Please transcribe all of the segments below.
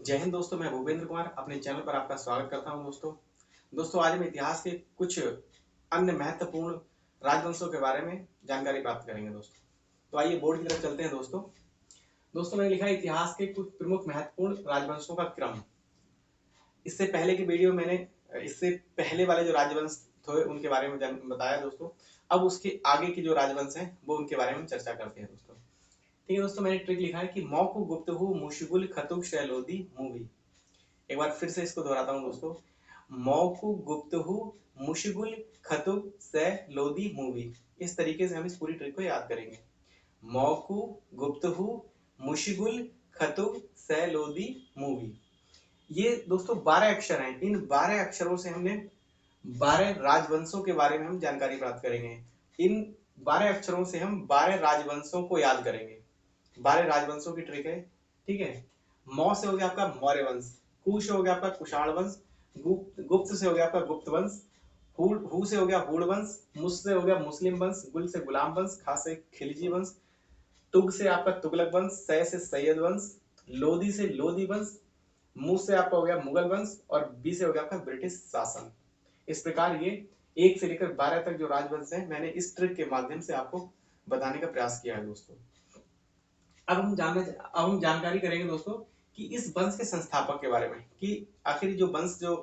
जय हिंद दोस्तों, मैं भूपेंद्र कुमार अपने चैनल पर आपका स्वागत करता हूं। दोस्तों आज हम इतिहास के कुछ अन्य महत्वपूर्ण राजवंशों के बारे में जानकारी प्राप्त करेंगे। तो आइए बोर्ड की तरफ चलते हैं। दोस्तों मैंने लिखा है इतिहास के कुछ प्रमुख महत्वपूर्ण राजवंशों का क्रम। इससे पहले की वीडियो मैंने इससे पहले वाले जो राजवंश थे उनके बारे में बताया दोस्तों। अब उसके आगे के जो राजवंश हैं वो उनके बारे में चर्चा करते हैं दोस्तों। ठीक है दोस्तों, मैंने ट्रिक लिखा है कि मौकु गुप्तहु मुशगुल खतुब शैलोदी मूवी। एक बार फिर से इसको दोहराता हूं दोस्तों। मौकु गुप्तहु मुशगुल खतुब शैलोदी मूवी। इस तरीके से हम इस पूरी ट्रिक को याद करेंगे। मौकु गुप्तहु मुशगुल खतुब शैलोदी मूवी। ये दोस्तों 12 अक्षर हैं। इन 12 अक्षरों से हमने 12 राजवंशों के बारे में हम जानकारी प्राप्त करेंगे। इन 12 अक्षरों से हम 12 राजवंशों को याद करेंगे। 12 राजवंशों की ट्रिक है। ठीक है, मौ से हो गया आपका मौर्य वंश, कु से हो गया आपका कुषाण वंश, गुप्त से हो गया आपका गुप्त वंश, हु से हो गया हूड़ वंश, मुस से हो गया मुस्लिम वंश, गुल से गुलाम वंश, खा से खिलजी वंश, तुग से आपका तुगलक वंश, सै से सैयद वंश, लोदी से लोदी वंश, मु से आपका हो गया मुगल वंश और बी से हो गया आपका ब्रिटिश शासन। इस प्रकार ये 1 से लेकर 12 तक जो राजवंश है मैंने इस ट्रिक के माध्यम से आपको बताने का प्रयास किया है दोस्तों। अब हम जानकारी करेंगे दोस्तों कि इस वंश के संस्थापक के बारे में, कि आखिर जो वंश जो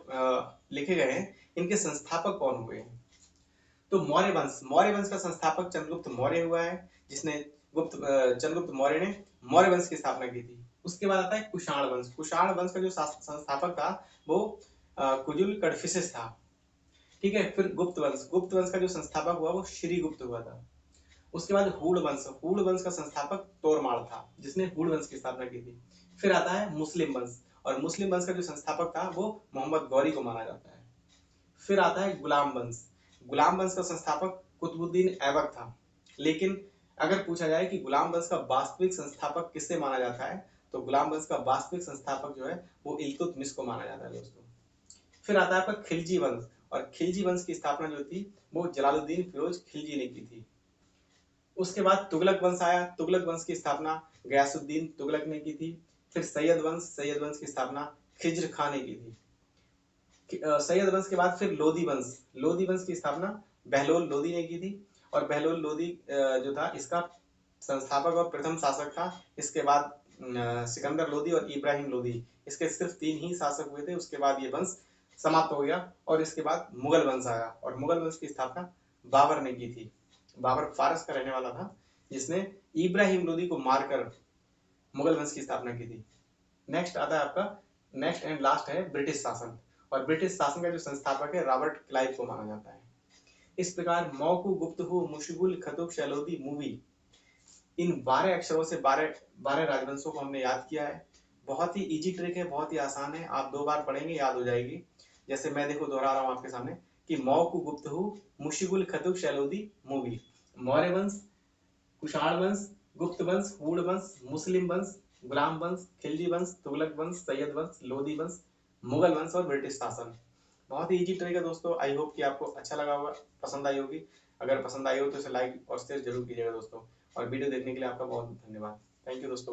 लिखे गए हैं इनके संस्थापक कौन हुए हैं। तो मौर्य वंश का संस्थापक चंद्रगुप्त मौर्य हुआ है, जिसने चंद्रगुप्त मौर्य ने मौर्य वंश की स्थापना की थी। उसके बाद आता है कुषाण वंश। कुषाण वंश का जो संस्थापक था वो कुजुल कडफिसेस था। ठीक है, फिर गुप्त वंश का जो संस्थापक हुआ वो श्रीगुप्त हुआ था। उसके बाद हूड़ वंश का संस्थापक तोरमाड़ था, जिसने हूड़ वंश की स्थापना की थी। फिर आता है मुस्लिम वंश, और मुस्लिम वंश का जो संस्थापक था वो मोहम्मद गौरी को माना जाता है। फिर आता है गुलाम वंश का संस्थापक कुतुबुद्दीन ऐबक था। लेकिन अगर पूछा जाए कि गुलाम वंश का वास्तविक संस्थापक किससे माना जाता है, तो गुलाम वंश का वास्तविक संस्थापक जो है वो इल्तुतमिश को माना जाता है दोस्तों। फिर आता है आपका खिलजी वंश, और खिलजी वंश की स्थापना जो थी वो जलालुद्दीन फिरोज खिलजी ने की थी। उसके बाद तुगलक वंश आया। तुगलक वंश की स्थापना गयासुद्दीन तुगलक ने की थी। फिर सैयद वंश की स्थापना खिज्र खां ने की थी। सैयद वंश के बाद फिर लोदी वंश की स्थापना बहलोल लोदी ने की थी। और बहलोल लोदी जो था इसका संस्थापक और प्रथम शासक था। इसके बाद सिकंदर लोदी और इब्राहिम लोदी, इसके सिर्फ 3 ही शासक हुए थे। उसके बाद ये वंश समाप्त हो गया और इसके बाद मुगल वंश आया, और मुगल वंश की स्थापना बाबर ने की थी। बाबर फारस का रहने वाला था, जिसने इब्राहिम लोदी को मारकर मुगल वंश की स्थापना की थी। नेक्स्ट एंड लास्ट है ब्रिटिश शासन, और ब्रिटिश शासन का जो संस्थापक है रॉबर्ट क्लाइव को माना जाता है। इस प्रकार मौकु गुप्तहु मुशगुल खतुब शैलोदी मूवी, इन 12 अक्षरों से 12 राजवंशों को हमने याद किया है। बहुत ही इजी ट्रिक है, बहुत ही आसान है। आप 2 बार पढ़ेंगे याद हो जाएगी। जैसे मैं देखो दोहरा रहा हूं आपके सामने कि मौकु गुप्तहु मुशगुल खतुब शैलोदी मूवी। मौर्य वंश, कुषाण वंश, गुप्त वंश, हूड़ वंश, मुस्लिम वंश, गुलाम वंश, खिलजी वंश, तुगलक वंश, सैयद वंश, लोदी वंश, मुगल वंश और ब्रिटिश शासन। बहुत ही इजी ट्रिक है दोस्तों। आई होप कि आपको अच्छा लगा होगा, पसंद आई होगी। अगर पसंद आई हो तो इसे लाइक और शेयर जरूर कीजिएगा दोस्तों। और वीडियो देखने के लिए आपका बहुत धन्यवाद। थैंक यू दोस्तों।